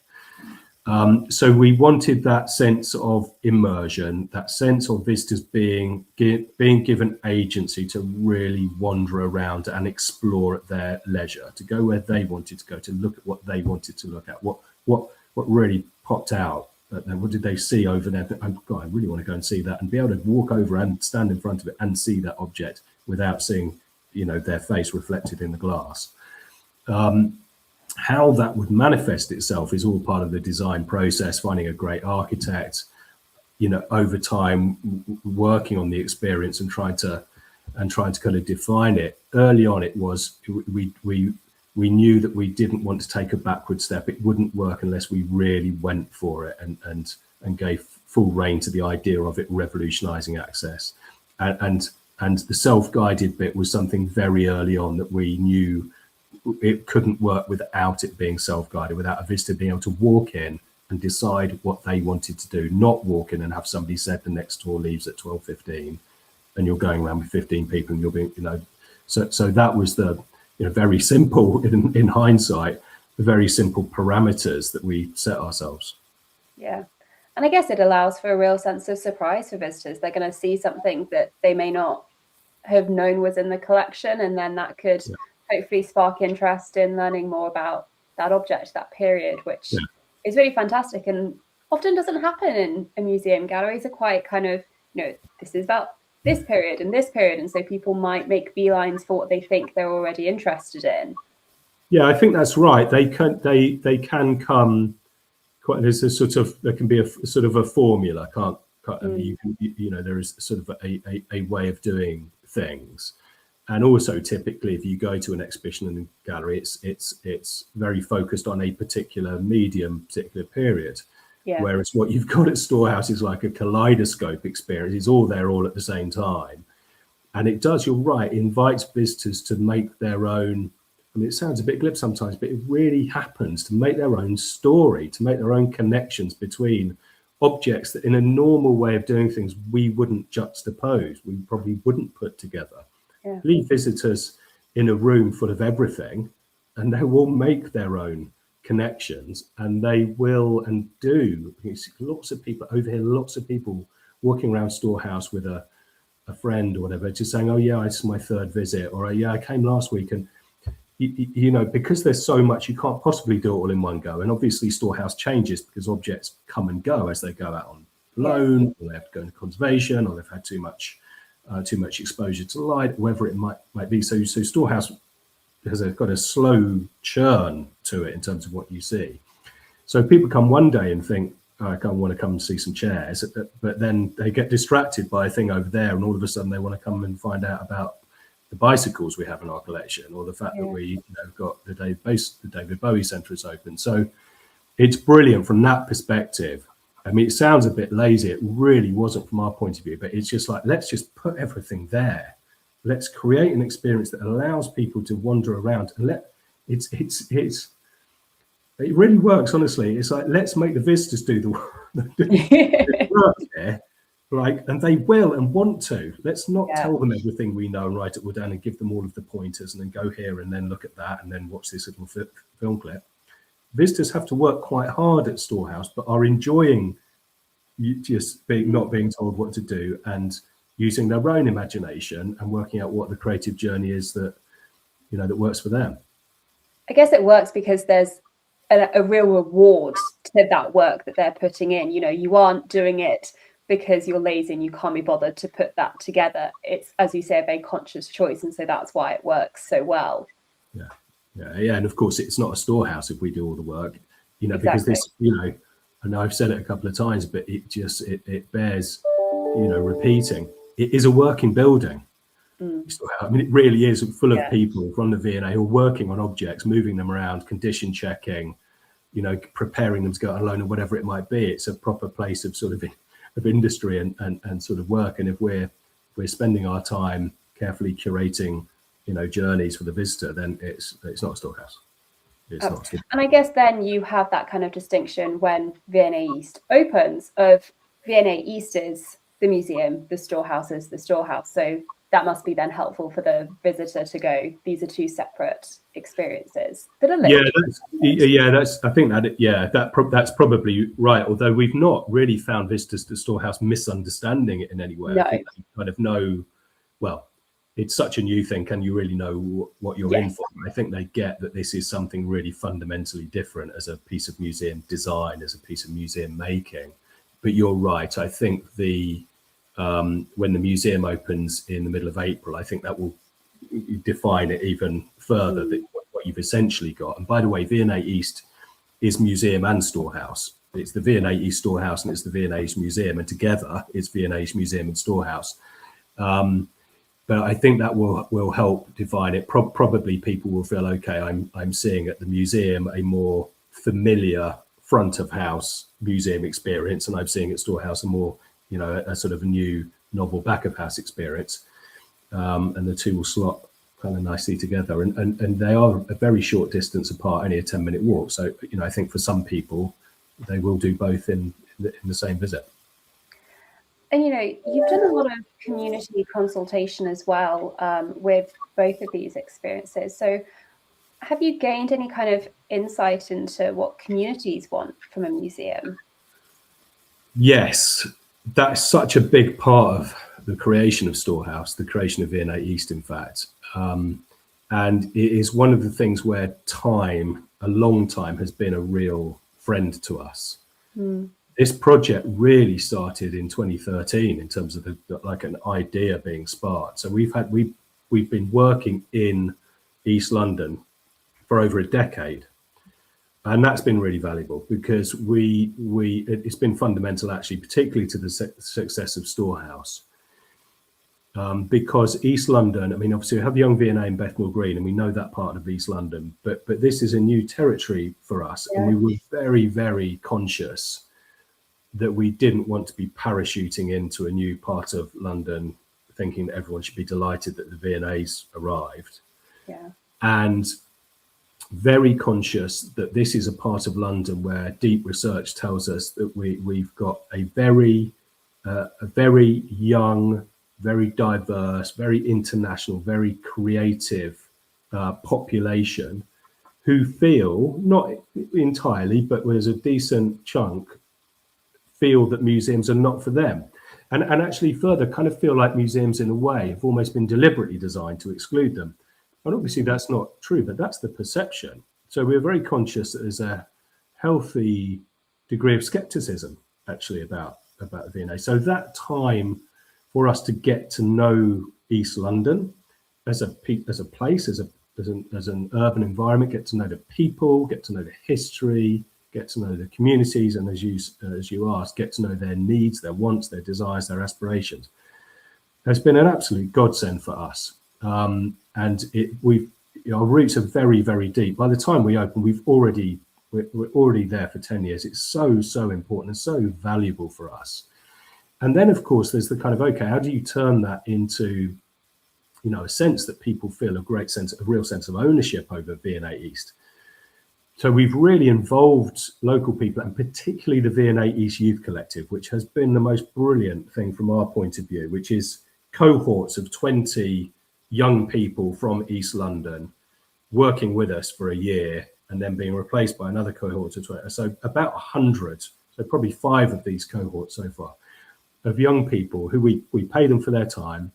So we wanted that sense of immersion, that sense of visitors being given agency to really wander around and explore at their leisure, to go where they wanted to go, to look at what they wanted to look at, what really popped out. What did they see over there? Oh God, I really want to go and see that, and be able to walk over and stand in front of it and see that object without seeing, their face reflected in the glass. How that would manifest itself is all part of the design process, finding a great architect, over time working on the experience and trying to kind of define it. Early on, it was we knew that we didn't want to take a backward step. It wouldn't work unless we really went for it and gave full rein to the idea of it revolutionizing access. And the self-guided bit was something very early on that we knew it couldn't work without it being self-guided, without a visitor being able to walk in and decide what they wanted to do, not walk in and have somebody said the next tour leaves at 12:15 and you're going around with 15 people and you're being, so that was the, very simple in hindsight, the very simple parameters that we set ourselves. Yeah. And I guess it allows for a real sense of surprise for visitors. They're going to see something that they may not have known was in the collection, and then that could hopefully spark interest in learning more about that object, that period, which is really fantastic and often doesn't happen in a museum. Galleries are quite kind of, this is about this period and this period, and so people might make beelines for what they think they're already interested in. Yeah, I think that's right. They can come quite. There's a sort of, there can be a sort of a formula. There is sort of a way of doing things. And also, typically, if you go to an exhibition in a gallery, it's very focused on a particular medium, particular period. Yeah. Whereas what you've got at Storehouse is like a kaleidoscope experience. It's all there all at the same time. And it does, you're right, invites visitors to make their own, I mean, it sounds a bit glib sometimes, but it really happens, to make their own story, to make their own connections between objects that in a normal way of doing things, we wouldn't juxtapose, we probably wouldn't put together. Yeah. Leave visitors in a room full of everything and they will make their own connections, and they will and do. Lots of people over here, lots of people walking around Storehouse with a friend or whatever, just saying, oh yeah, it's my third visit, or yeah, I came last week. And because there's so much, you can't possibly do it all in one go. And obviously Storehouse changes because objects come and go as they go out on loan, or they have to go into conservation, or they've had too much exposure to light, whatever it might be. So Storehouse has got a slow churn to it in terms of what you see. So people come one day and think, oh, I want to come and see some chairs, but then they get distracted by a thing over there, and all of a sudden they want to come and find out about the bicycles we have in our collection, or the fact that we got the David Bowie Centre is open. So it's brilliant from that perspective. I mean, it sounds a bit lazy. It really wasn't from our point of view, but it's just like, let's just put everything there. Let's create an experience that allows people to wander around, and it really works, honestly. It's like, let's make the visitors do the work there, and they will and want to. Let's not tell them everything we know and write it all down and give them all of the pointers and then go here and then look at that and then watch this little film clip. Visitors have to work quite hard at Storehouse, but are enjoying just not being told what to do and using their own imagination and working out what the creative journey is that works for them. I guess it works because there's a real reward to that work that they're putting in. You aren't doing it because you're lazy and you can't be bothered to put that together. It's, as you say, a very conscious choice, and so that's why it works so well. Yeah, and of course it's not a Storehouse if we do all the work, because this, and I've said it a couple of times, but it bears, repeating. It is a working building. I mean, it really is full of people from the V&A who are working on objects, moving them around, condition checking, preparing them to go on loan or whatever it might be. It's a proper place of sort of industry and sort of work. And if we're spending our time carefully curating journeys for the visitor, then it's not a storehouse. And I guess then you have that kind of distinction when V&A East opens of V&A East is the museum, the storehouse is the storehouse. So that must be then helpful for the visitor to go, these are two separate experiences that are linked. That's probably right. Although we've not really found visitors to the storehouse misunderstanding it in any way. No. I think they kind of know, well, it's such a new thing. Can you really know what you're in for? I think they get that this is something really fundamentally different as a piece of museum design, as a piece of museum making. But you're right. I think when the museum opens in the middle of April, I think that will define it even further, what you've essentially got. And by the way, V&A East is museum and storehouse. It's the V&A East Storehouse and it's the V&A East Museum, and together it's V&A East Museum and Storehouse. But I think that will help define it. Probably people will feel, okay, I'm seeing at the museum a more familiar front of house museum experience, and I'm seeing at storehouse a more, a sort of a new novel back of house experience. And the two will slot kind of nicely together. And they are a very short distance apart, only a 10-minute walk. So, I think for some people, they will do both in the same visit. And, you've done a lot of community consultation as well with both of these experiences. So have you gained any kind of insight into what communities want from a museum? Yes, that's such a big part of the creation of Storehouse, the creation of V&A East, in fact. And it is one of the things where a long time, has been a real friend to us. This project really started in 2013 in terms of like an idea being sparked. So we've been working in East London for over a decade, and that's been really valuable because it's been fundamental, actually, particularly to the success of Storehouse. Because East London, I mean, obviously we have Young V&A in Bethnal Green, and we know that part of East London, but this is a new territory for us, and we were very, very conscious that we didn't want to be parachuting into a new part of London thinking that everyone should be delighted that the V&A's arrived. And very conscious that this is a part of London where deep research tells us that we've got a very young, very diverse, very international, very creative population who feel, not entirely, but there's a decent chunk, feel that museums are not for them. And actually further kind of feel like museums in a way have almost been deliberately designed to exclude them. And obviously that's not true, but that's the perception. So we're very conscious that there's a healthy degree of skepticism actually about the V&A. So that time for us to get to know East London as a place, as an urban environment, get to know the people, get to know the history, get to know the communities, and as you asked, get to know their needs, their wants, their desires, their aspirations, has been an absolute godsend for us. And our roots are very, very deep. By the time we open, we're already there for 10 years. It's so important and so valuable for us. And then, of course, there's the kind of, okay, how do you turn that into, a sense that people feel a real sense of ownership over V&A East? So we've really involved local people, and particularly the V&A East Youth Collective, which has been the most brilliant thing from our point of view, which is cohorts of 20 young people from East London working with us for a year and then being replaced by another cohort of 20. So about 100, so probably 5 of these cohorts so far, of young people who we pay them for their time.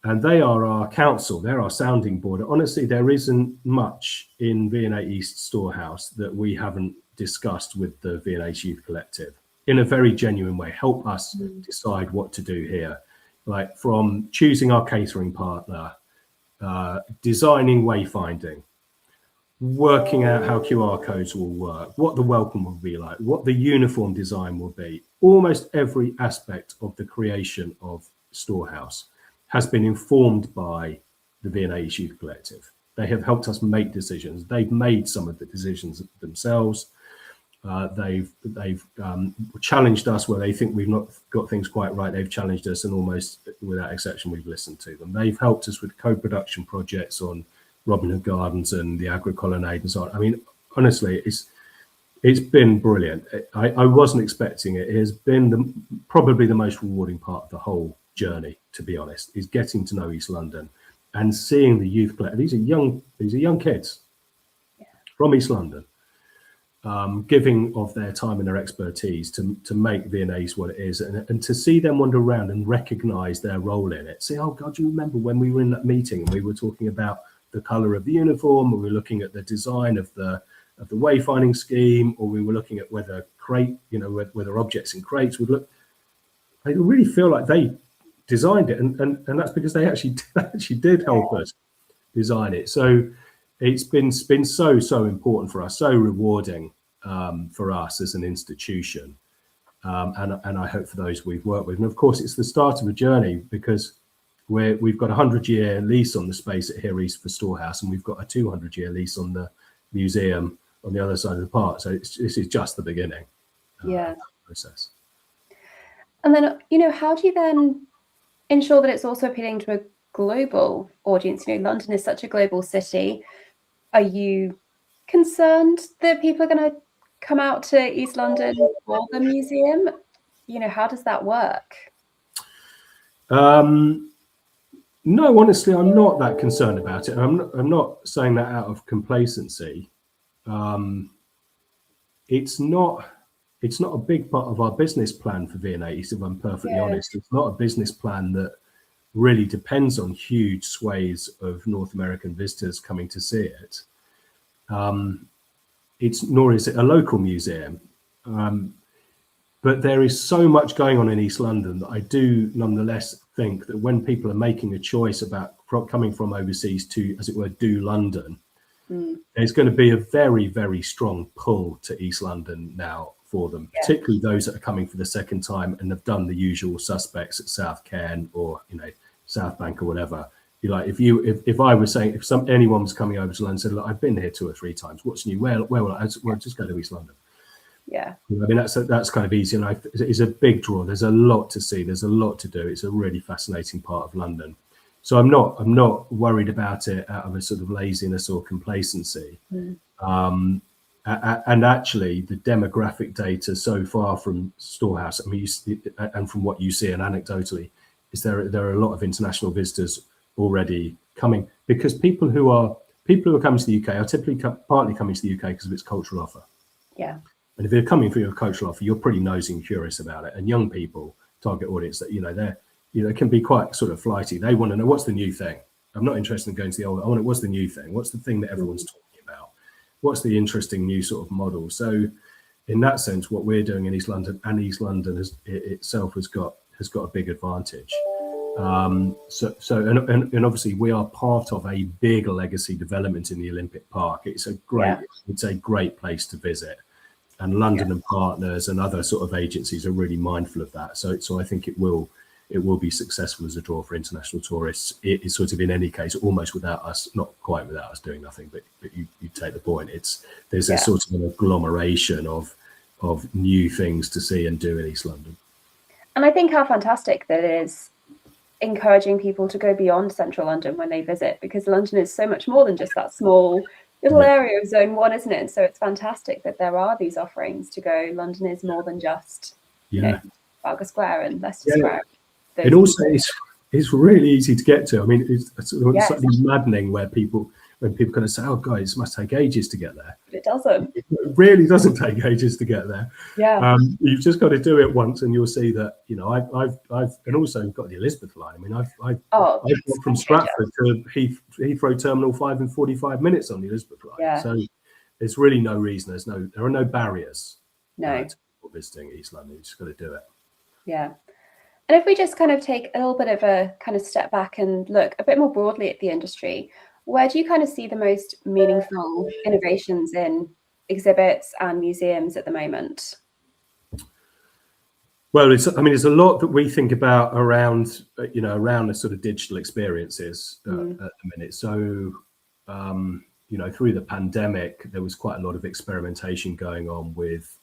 And they are our council, they're our sounding board. Honestly, there isn't much in V&A East Storehouse that we haven't discussed with the V&A Youth Collective in a very genuine way. Help us decide what to do here. Like from choosing our catering partner, designing wayfinding, working out how QR codes will work, what the welcome will be like, what the uniform design will be. Almost every aspect of the creation of Storehouse has been informed by the V&A Youth Collective. They have helped us make decisions. They've made some of the decisions themselves. They've challenged us where they think we've not got things quite right. They've challenged us, and almost without exception, we've listened to them. They've helped us with co-production projects on Robin Hood Gardens and the Agri Colonnade and so on. I mean, honestly, it's been brilliant. I wasn't expecting it. It has been probably the most rewarding part of the whole journey, to be honest, is getting to know East London and seeing the youth play. These are young kids from East London, giving of their time and their expertise to make V&A East what it is, and to see them wander around and recognise their role in it. Say, oh God, you remember when we were in that meeting and we were talking about the colour of the uniform, or we were looking at the design of the wayfinding scheme, or we were looking at whether whether objects in crates would look. I really feel like they designed it, and that's because they actually did help us design it. So it's been so important for us, so rewarding for us as an institution, and I hope for those we've worked with. And of course, it's the start of a journey, because we've got a 100-year lease on the space at Here East for Storehouse, and we've got a 200-year lease on the museum on the other side of the park. So this is just the beginning of the process. And then, how do you then ensure that it's also appealing to a global audience? London is such a global city. Are you concerned that people are going to come out to East London for the museum? How does that work? No, honestly, I'm not that concerned about it. I'm not saying that out of complacency. It's not a big part of our business plan for V&A East, if I'm perfectly honest. It's not a business plan that really depends on huge swathes of North American visitors coming to see it. Nor is it a local museum. But there is so much going on in East London that I do nonetheless think that when people are making a choice about coming from overseas to, as it were, do London, there's going to be a very, very strong pull to East London now for them, particularly those that are coming for the second time and have done the usual suspects at South Ken or South Bank or whatever. If I was saying, if anyone was coming over to London and said, look, I've been here 2 or 3 times, what's new? Where will I? Well, just go to East London. Yeah, I mean, that's kind of easy, and it's a big draw. There's a lot to see. There's a lot to do. It's a really fascinating part of London. So I'm not worried about it out of a sort of laziness or complacency. And actually, the demographic data so far from Storehouse, I mean, and from what you see, and anecdotally, is there are a lot of international visitors already coming, because people who are coming to the UK are typically partly coming to the UK because of its cultural offer. Yeah. And if you're coming for your cultural offer, you're pretty nosy and curious about it. And young people, target audience, that they can be quite sort of flighty. They want to know, what's the new thing? I'm not interested in going to the old. I want to, what's the new thing? What's the thing that everyone's talking about? What's the interesting new sort of model? So, in that sense, what we're doing in East London, and East London itself has got a big advantage. And obviously we are part of a big legacy development in the Olympic Park. It's a great place to visit. And London and Partners and other sort of agencies are really mindful of that. So I think it will be successful as a draw for international tourists. It is sort of, in any case, almost without us, not quite without us doing nothing, but you take the point. There's a sort of an agglomeration of new things to see and do in East London. And I think how fantastic that it is encouraging people to go beyond central London when they visit, because London is so much more than just that small little area of Zone 1, isn't it? And so it's fantastic that there are these offerings to go. London is more than just Trafalgar Square and Leicester Square. It also it's really easy to get to. I mean, it's slightly maddening when people kind of say, "Oh, guys, it must take ages to get there." But it doesn't. It really doesn't take ages to get there. Yeah. You've just got to do it once, and you'll see that. I've and also got the Elizabeth line. I mean, I've got from Stratford to Heathrow Terminal 5 in 45 minutes on the Elizabeth line. Yeah. So there's really no reason. There are no barriers. No. For visiting East London, you just got to do it. Yeah. And if we just kind of take a little bit of a kind of step back and look a bit more broadly at the industry, where do you kind of see the most meaningful innovations in exhibits and museums at the moment? Well, there's a lot that we think about around the sort of digital experiences at the minute. So through the pandemic, there was quite a lot of experimentation going on with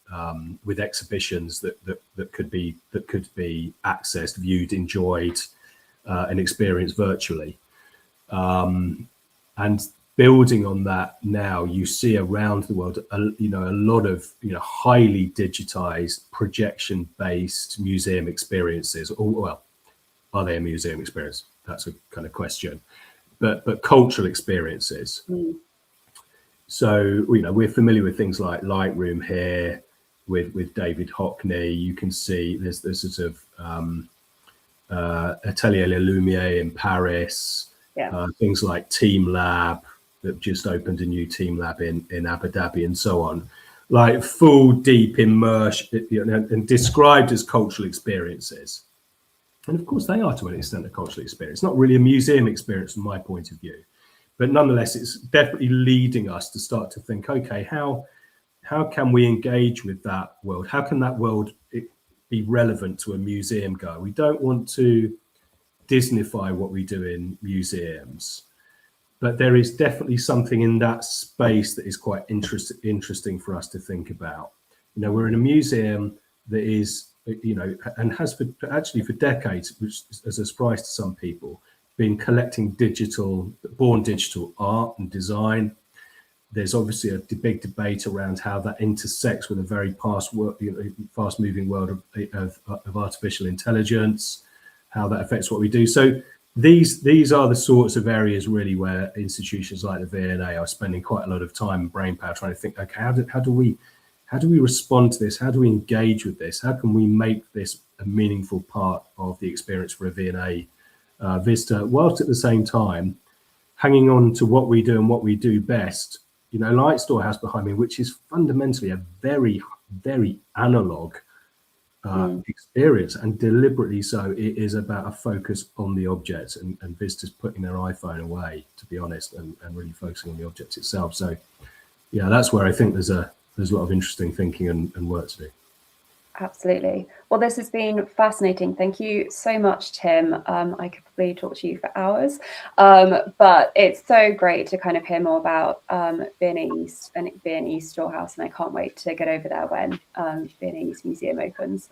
exhibitions that could be accessed, viewed, enjoyed, and experienced virtually. And building on that, now you see around the world, a lot of highly digitized, projection-based museum experiences. Well, are they a museum experience? That's a kind of question. But cultural experiences. So we're familiar with things like Lightroom here with David Hockney. You can see there's sort of Atelier Les Lumières in Paris. Things like Team Lab that just opened a new Team Lab in Abu Dhabi, and so on. Like full, deep immersion, and described as cultural experiences. And of course, they are to an extent a cultural experience. Not really a museum experience from my point of view. But nonetheless, it's definitely leading us to start to think, okay, how can we engage with that world? How can that world be relevant to a museum goer? We don't want to Disneyfy what we do in museums, but there is definitely something in that space that is quite interesting for us to think about. We're in a museum that is, and has for decades, which is a surprise to some people, been collecting born digital art and design. There's obviously a big debate around how that intersects with a very fast-moving world of artificial intelligence, how that affects what we do. So these are the sorts of areas really where institutions like the V&A are spending quite a lot of time and brainpower trying to think, okay, how do we respond to this? How do we engage with this? How can we make this a meaningful part of the experience for a V&A visitor, whilst at the same time hanging on to what we do and what we do best, like Storehouse behind me, which is fundamentally a very, very analog experience, and deliberately so. It is about a focus on the object and visitors putting their iPhone away, to be honest, and really focusing on the object itself. So yeah, that's where I think there's a lot of interesting thinking and work to do. Absolutely. Well, this has been fascinating. Thank you so much, Tim. I could probably talk to you for hours, but it's so great to kind of hear more about V&A East and V&A East Storehouse, and I can't wait to get over there when V&A East Museum opens.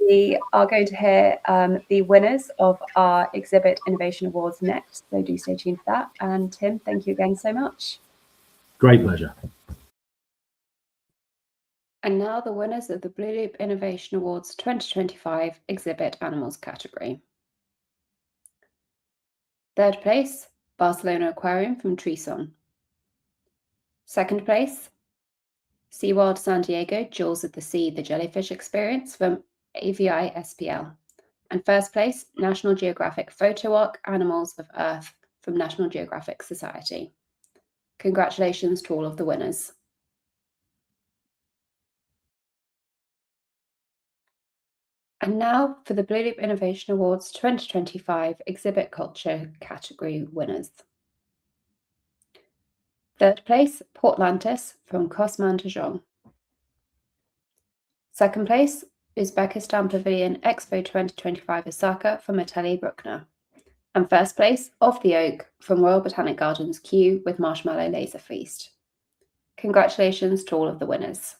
We are going to hear the winners of our Exhibit Innovation Awards next, so do stay tuned for that. And Tim, thank you again so much. Great pleasure. And now the winners of the Blue Loop Innovation Awards 2025 Exhibit Animals category. Third place, Barcelona Aquarium from Treson. Second place, SeaWorld San Diego Jewels of the Sea, the Jellyfish Experience from AVI SPL. And first place, National Geographic Photo Walk Animals of Earth from National Geographic Society. Congratulations to all of the winners. And now for the Blue Loop Innovation Awards 2025 Exhibit Culture category winners. Third place, Portlantis from Cosman de Jong. Second place, Uzbekistan Pavilion Expo 2025 Osaka from Atelier Bruckner. And first place, Of the Oak from Royal Botanic Gardens Kew with Marshmallow Laser Feast. Congratulations to all of the winners.